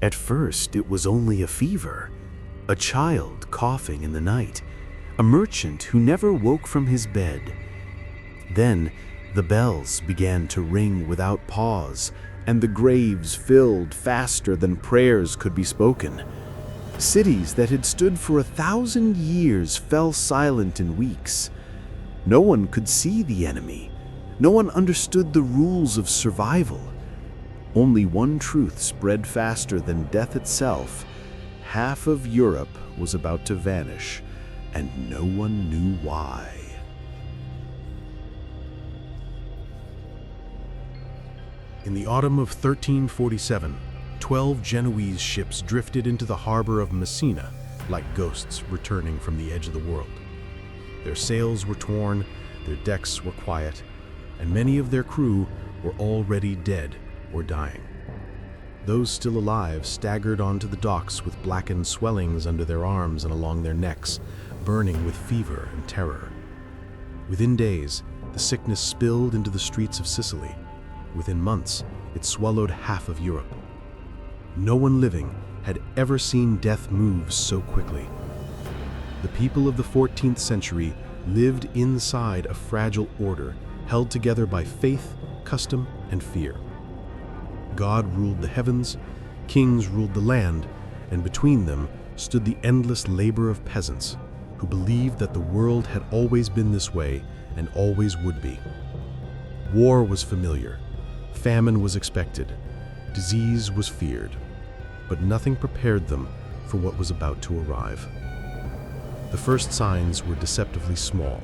At first, it was only a fever, a child coughing in the night, a merchant who never woke from his bed. Then, the bells began to ring without pause, and the graves filled faster than prayers could be spoken. Cities that had stood for 1,000 years fell silent in weeks. No one could see the enemy. No one understood the rules of survival. Only one truth spread faster than death itself. Half of Europe was about to vanish, and no one knew why. In the autumn of 1347, 12 Genoese ships drifted into the harbor of Messina like ghosts returning from the edge of the world. Their sails were torn, their decks were quiet, and many of their crew were already dead or dying. Those still alive staggered onto the docks with blackened swellings under their arms and along their necks, burning with fever and terror. Within days, the sickness spilled into the streets of Sicily. Within months, it swallowed half of Europe. No one living had ever seen death move so quickly. The people of the 14th century lived inside a fragile order held together by faith, custom, and fear. God ruled the heavens, kings ruled the land, and between them stood the endless labor of peasants who believed that the world had always been this way and always would be. War was familiar. Famine was expected, disease was feared, but nothing prepared them for what was about to arrive. The first signs were deceptively small: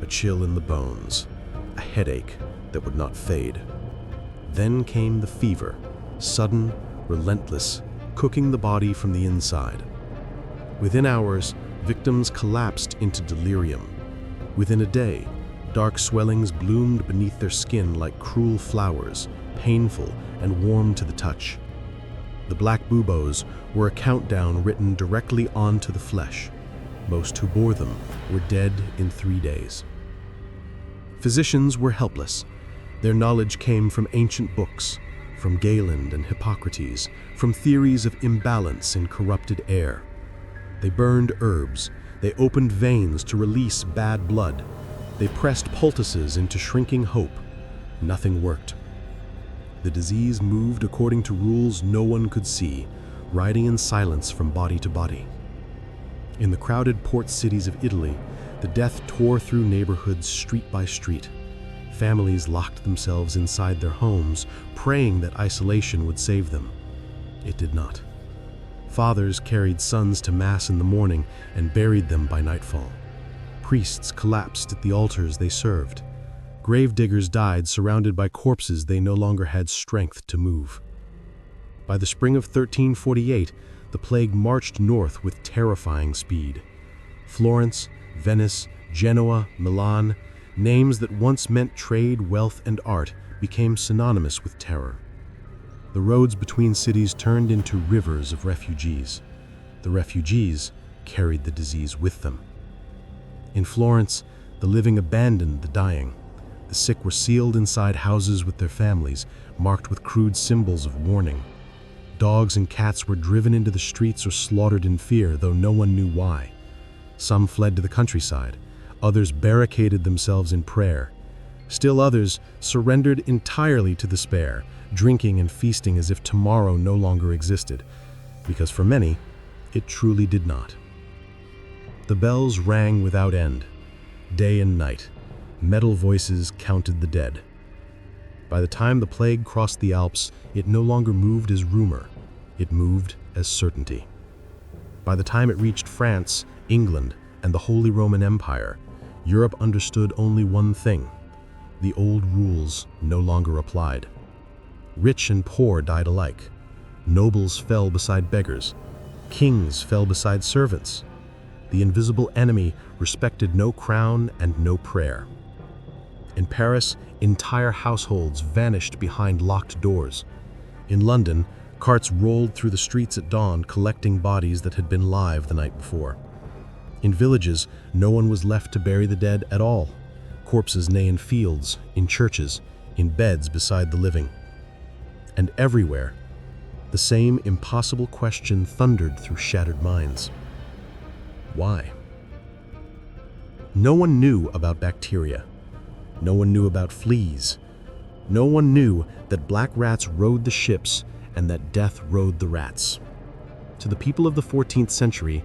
a chill in the bones, a headache that would not fade. Then came the fever, sudden, relentless, cooking the body from the inside. Within hours, victims collapsed into delirium. Within a day, dark swellings bloomed beneath their skin like cruel flowers, painful and warm to the touch. The black buboes were a countdown written directly onto the flesh. Most who bore them were dead in 3 days. Physicians were helpless. Their knowledge came from ancient books, from Galen and Hippocrates, from theories of imbalance in corrupted air. They burned herbs. They opened veins to release bad blood. They pressed poultices into shrinking hope. Nothing worked. The disease moved according to rules no one could see, riding in silence from body to body. In the crowded port cities of Italy, the death tore through neighborhoods street by street. Families locked themselves inside their homes, praying that isolation would save them. It did not. Fathers carried sons to Mass in the morning and buried them by nightfall. Priests collapsed at the altars they served. Gravediggers died surrounded by corpses they no longer had strength to move. By the spring of 1348, the plague marched north with terrifying speed. Florence, Venice, Genoa, Milan, names that once meant trade, wealth, and art, became synonymous with terror. The roads between cities turned into rivers of refugees. The refugees carried the disease with them. In Florence, the living abandoned the dying. The sick were sealed inside houses with their families, marked with crude symbols of warning. Dogs and cats were driven into the streets or slaughtered in fear, though no one knew why. Some fled to the countryside. Others barricaded themselves in prayer. Still others surrendered entirely to despair, drinking and feasting as if tomorrow no longer existed, because for many, it truly did not. The bells rang without end. Day and night, metal voices counted the dead. By the time the plague crossed the Alps, it no longer moved as rumor. It moved as certainty. By the time it reached France, England, and the Holy Roman Empire, Europe understood only one thing: the old rules no longer applied. Rich and poor died alike. Nobles fell beside beggars. Kings fell beside servants. The invisible enemy respected no crown and no prayer. In Paris, entire households vanished behind locked doors. In London, carts rolled through the streets at dawn, collecting bodies that had been live the night before. In villages, no one was left to bury the dead at all. Corpses lay in fields, in churches, in beds beside the living. And everywhere, the The same impossible question thundered through shattered minds. Why? No one knew about bacteria. No one knew about fleas. No one knew that black rats rode the ships and that death rode the rats. To the people of the 14th century,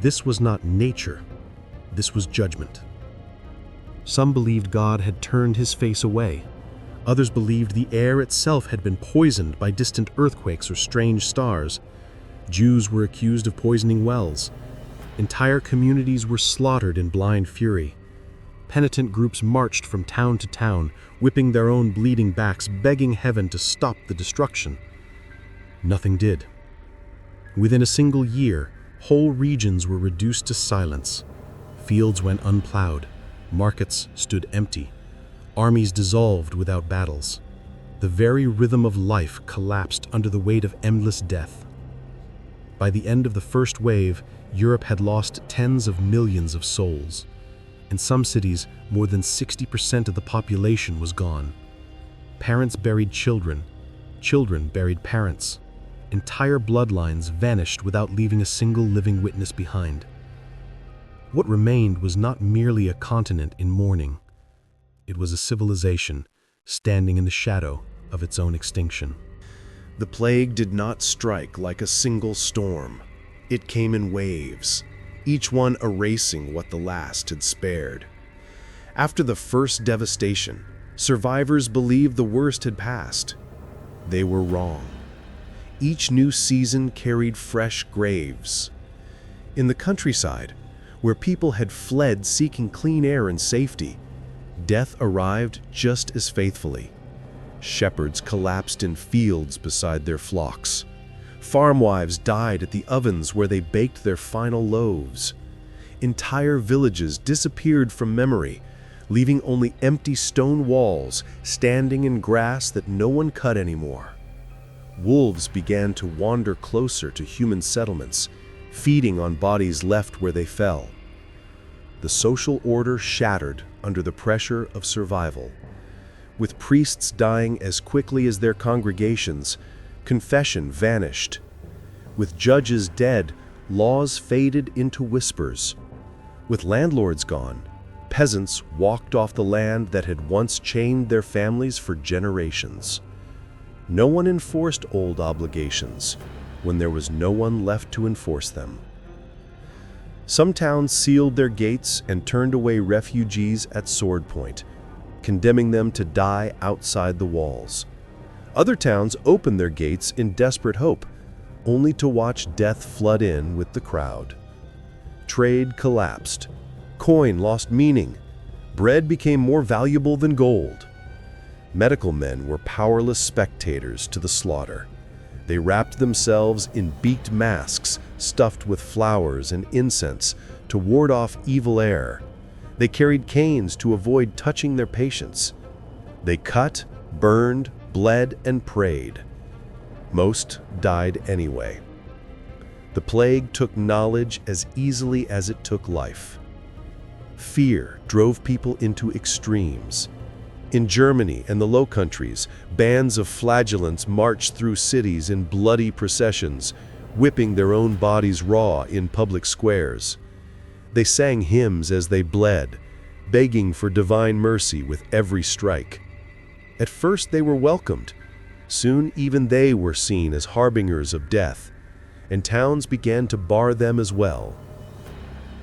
this was not nature, this was judgment. Some believed God had turned his face away. Others believed the air itself had been poisoned by distant earthquakes or strange stars. Jews were accused of poisoning wells. Entire communities were slaughtered in blind fury. Penitent groups marched from town to town, whipping their own bleeding backs, begging heaven to stop the destruction. Nothing did. Within a single year, whole regions were reduced to silence. Fields went unplowed. Markets stood empty. Armies dissolved without battles. The very rhythm of life collapsed under the weight of endless death. By the end of the first wave, Europe had lost tens of millions of souls. In some cities, more than 60% of the population was gone. Parents buried children. Children buried parents. Entire bloodlines vanished without leaving a single living witness behind. What remained was not merely a continent in mourning. It was a civilization standing in the shadow of its own extinction. The plague did not strike like a single storm. It came in waves, each one erasing what the last had spared. After the first devastation, survivors believed the worst had passed. They were wrong. Each new season carried fresh graves. In the countryside, where people had fled seeking clean air and safety, death arrived just as faithfully. Shepherds collapsed in fields beside their flocks. Farmwives died at the ovens where they baked their final loaves. Entire villages disappeared from memory, leaving only empty stone walls standing in grass that no one cut anymore. Wolves began to wander closer to human settlements, feeding on bodies left where they fell. The social order shattered under the pressure of survival. With priests dying as quickly as their congregations, confession vanished. With judges dead, laws faded into whispers. With landlords gone, peasants walked off the land that had once chained their families for generations. No one enforced old obligations when there was no one left to enforce them. Some towns sealed their gates and turned away refugees at sword point, condemning them to die outside the walls. Other towns opened their gates in desperate hope, only to watch death flood in with the crowd. Trade collapsed. Coin lost meaning. Bread became more valuable than gold. Medical men were powerless spectators to the slaughter. They wrapped themselves in beaked masks stuffed with flowers and incense to ward off evil air. They carried canes to avoid touching their patients. They cut, burned, bled, and prayed. Most died anyway. The plague took knowledge as easily as it took life. Fear drove people into extremes. In Germany and the Low Countries, bands of flagellants marched through cities in bloody processions, whipping their own bodies raw in public squares. They sang hymns as they bled, begging for divine mercy with every strike. At first they were welcomed. Soon even they were seen as harbingers of death, and towns began to bar them as well.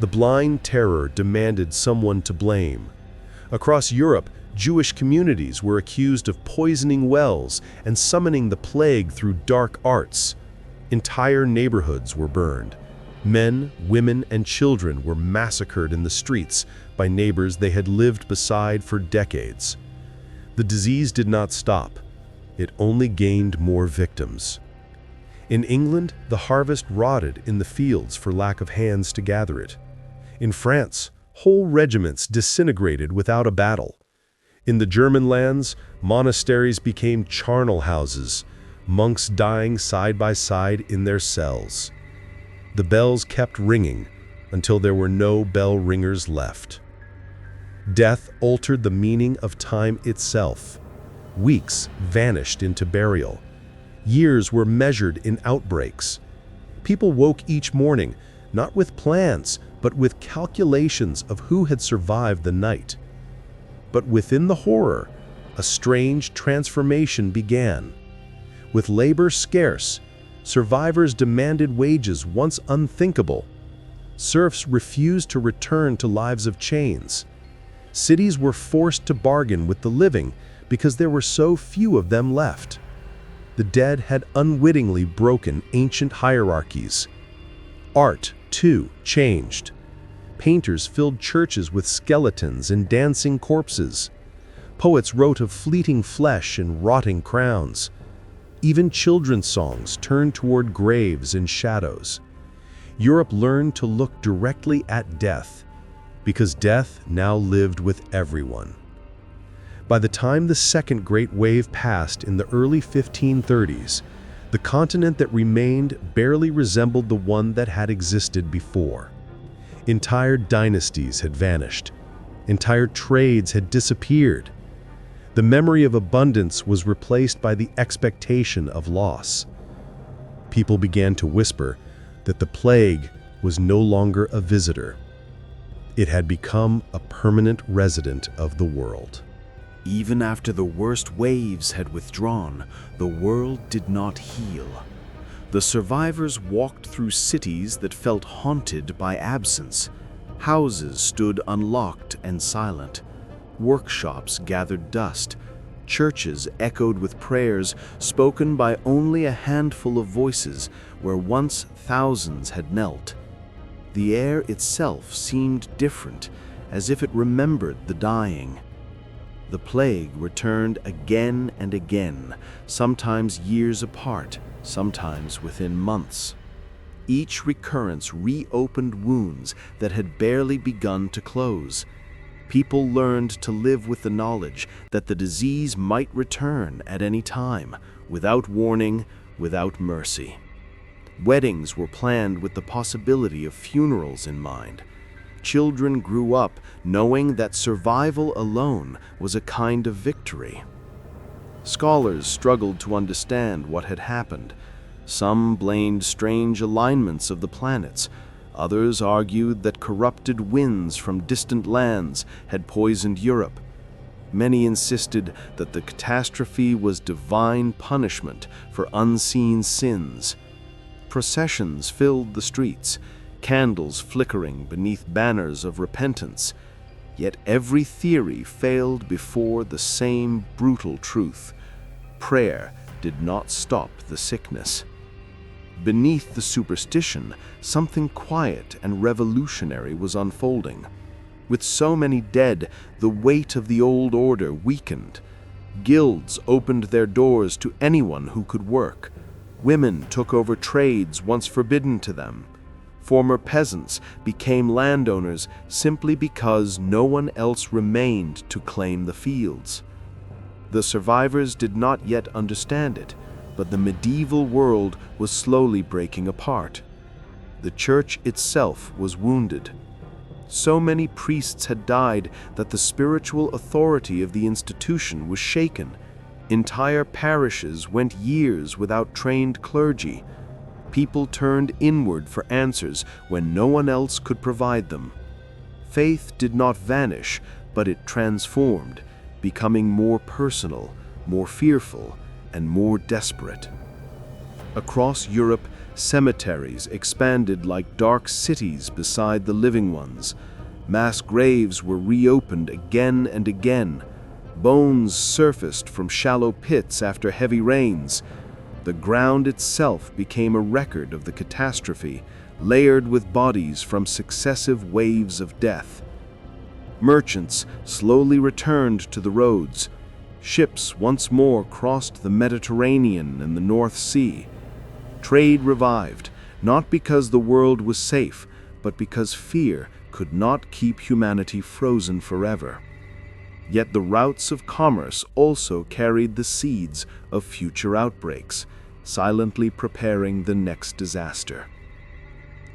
The blind terror demanded someone to blame. Across Europe, Jewish communities were accused of poisoning wells and summoning the plague through dark arts. Entire neighborhoods were burned. Men, women, and children were massacred in the streets by neighbors they had lived beside for decades. The disease did not stop. It only gained more victims. In England, the harvest rotted in the fields for lack of hands to gather it. In France, whole regiments disintegrated without a battle. In the German lands, monasteries became charnel houses, monks dying side by side in their cells. The bells kept ringing until there were no bell ringers left. Death altered the meaning of time itself. Weeks vanished into burial. Years were measured in outbreaks. People woke each morning, not with plans, but with calculations of who had survived the night. But within the horror, a strange transformation began. With labor scarce, survivors demanded wages once unthinkable. Serfs refused to return to lives of chains. Cities were forced to bargain with the living because there were so few of them left. The dead had unwittingly broken ancient hierarchies. Art, too, changed. Painters filled churches with skeletons and dancing corpses. Poets wrote of fleeting flesh and rotting crowns. Even children's songs turned toward graves and shadows. Europe learned to look directly at death, because death now lived with everyone. By the time the Second Great Wave passed in the early 1530s, the continent that remained barely resembled the one that had existed before. Entire dynasties had vanished. Entire trades had disappeared. The memory of abundance was replaced by the expectation of loss. People began to whisper that the plague was no longer a visitor. It had become a permanent resident of the world. Even after the worst waves had withdrawn, the world did not heal. The survivors walked through cities that felt haunted by absence. Houses stood unlocked and silent. Workshops gathered dust. Churches echoed with prayers spoken by only a handful of voices where once thousands had knelt. The air itself seemed different, as if it remembered the dying. The plague returned again and again, sometimes years apart, sometimes within months. Each recurrence reopened wounds that had barely begun to close. People learned to live with the knowledge that the disease might return at any time, without warning, without mercy. Weddings were planned with the possibility of funerals in mind. Children grew up knowing that survival alone was a kind of victory. Scholars struggled to understand what had happened. Some blamed strange alignments of the planets. Others argued that corrupted winds from distant lands had poisoned Europe. Many insisted that the catastrophe was divine punishment for unseen sins. Processions filled the streets, candles flickering beneath banners of repentance. Yet every theory failed before the same brutal truth. Prayer did not stop the sickness. Beneath the superstition, something quiet and revolutionary was unfolding. With so many dead, the weight of the old order weakened. Guilds opened their doors to anyone who could work. Women took over trades once forbidden to them. Former peasants became landowners simply because no one else remained to claim the fields. The survivors did not yet understand it, but the medieval world was slowly breaking apart. The church itself was wounded. So many priests had died that the spiritual authority of the institution was shaken. Entire parishes went years without trained clergy. People turned inward for answers when no one else could provide them. Faith did not vanish, but it transformed, becoming more personal, more fearful, and more desperate. Across Europe, cemeteries expanded like dark cities beside the living ones. Mass graves were reopened again and again. Bones surfaced from shallow pits after heavy rains. The ground itself became a record of the catastrophe, layered with bodies from successive waves of death. Merchants slowly returned to the roads. Ships once more crossed the Mediterranean and the North Sea. Trade revived, not because the world was safe, but because fear could not keep humanity frozen forever. Yet the routes of commerce also carried the seeds of future outbreaks, silently preparing the next disaster.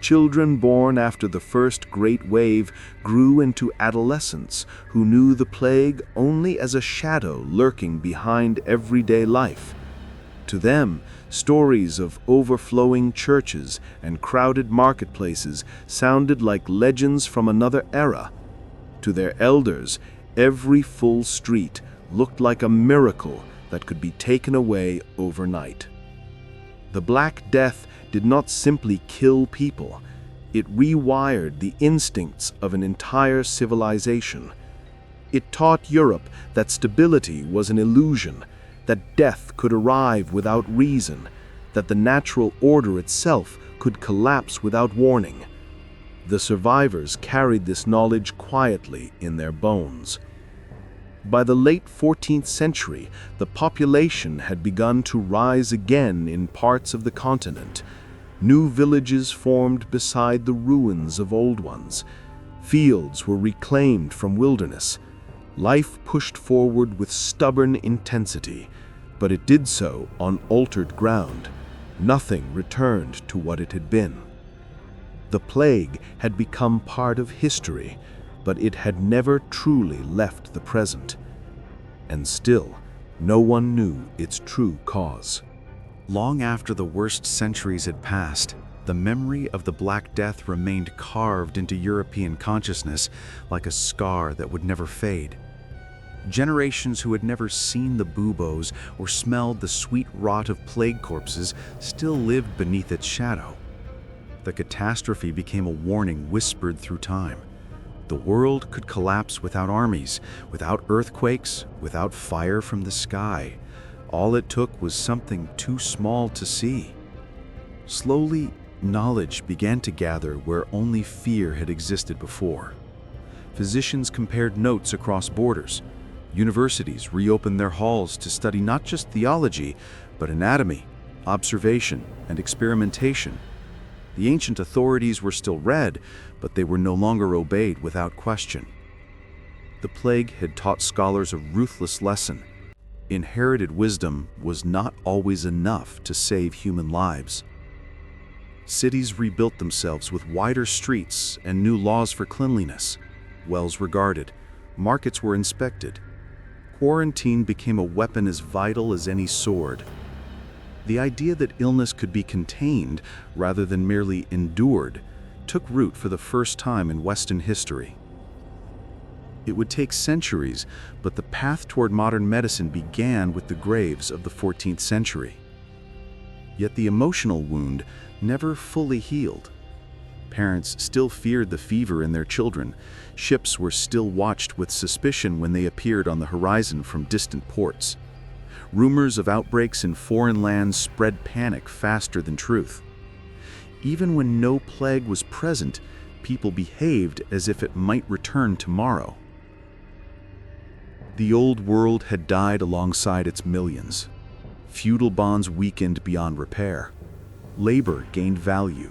Children born after the first great wave grew into adolescents who knew the plague only as a shadow lurking behind everyday life. To them, stories of overflowing churches and crowded marketplaces sounded like legends from another era. To their elders, every full street looked like a miracle that could be taken away overnight. The Black Death did not simply kill people, it rewired the instincts of an entire civilization. It taught Europe that stability was an illusion, that death could arrive without reason, that the natural order itself could collapse without warning. The survivors carried this knowledge quietly in their bones. By the late 14th century, the population had begun to rise again in parts of the continent. New villages formed beside the ruins of old ones. Fields were reclaimed from wilderness. Life pushed forward with stubborn intensity, but it did so on altered ground. Nothing returned to what it had been. The plague had become part of history, but it had never truly left the present. And still, no one knew its true cause. Long after the worst centuries had passed, the memory of the Black Death remained carved into European consciousness like a scar that would never fade. Generations who had never seen the buboes or smelled the sweet rot of plague corpses still lived beneath its shadow. The catastrophe became a warning whispered through time. The world could collapse without armies, without earthquakes, without fire from the sky. All it took was something too small to see. Slowly, knowledge began to gather where only fear had existed before. Physicians compared notes across borders. Universities reopened their halls to study not just theology, but anatomy, observation, and experimentation. The ancient authorities were still read, but they were no longer obeyed without question. The plague had taught scholars a ruthless lesson. Inherited wisdom was not always enough to save human lives. Cities rebuilt themselves with wider streets and new laws for cleanliness. Wells were guarded, markets were inspected. Quarantine became a weapon as vital as any sword. The idea that illness could be contained rather than merely endured took root for the first time in Western history. It would take centuries, but the path toward modern medicine began with the graves of the 14th century. Yet the emotional wound never fully healed. Parents still feared the fever in their children. Ships were still watched with suspicion when they appeared on the horizon from distant ports. Rumors of outbreaks in foreign lands spread panic faster than truth. Even when no plague was present, people behaved as if it might return tomorrow. The old world had died alongside its millions. Feudal bonds weakened beyond repair. Labor gained value.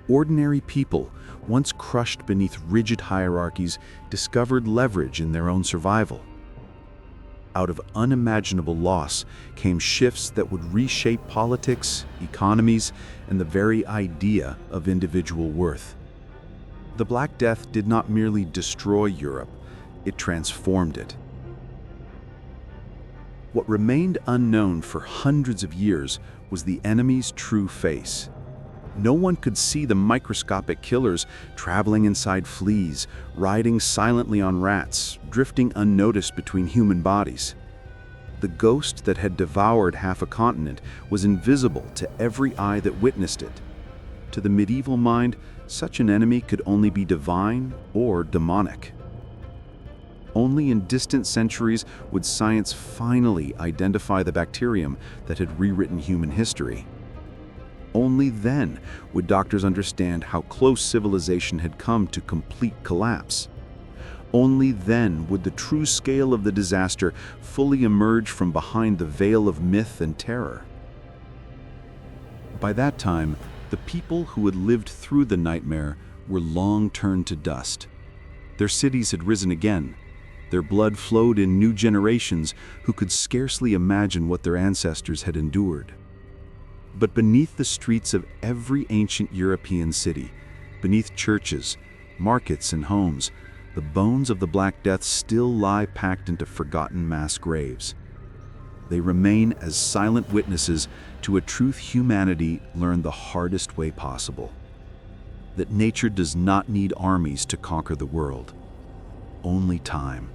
Ordinary people, once crushed beneath rigid hierarchies, discovered leverage in their own survival. Out of unimaginable loss came shifts that would reshape politics, economies, and the very idea of individual worth. The Black Death did not merely destroy Europe, it transformed it. What remained unknown for hundreds of years was the enemy's true face. No one could see the microscopic killers traveling inside fleas, riding silently on rats, drifting unnoticed between human bodies. The ghost that had devoured half a continent was invisible to every eye that witnessed it. To the medieval mind, such an enemy could only be divine or demonic. Only in distant centuries would science finally identify the bacterium that had rewritten human history. Only then would doctors understand how close civilization had come to complete collapse. Only then would the true scale of the disaster fully emerge from behind the veil of myth and terror. By that time, the people who had lived through the nightmare were long turned to dust. Their cities had risen again. Their blood flowed in new generations who could scarcely imagine what their ancestors had endured. But beneath the streets of every ancient European city, beneath churches, markets, and homes, the bones of the Black Death still lie packed into forgotten mass graves. They remain as silent witnesses to a truth humanity learned the hardest way possible: that nature does not need armies to conquer the world, only time.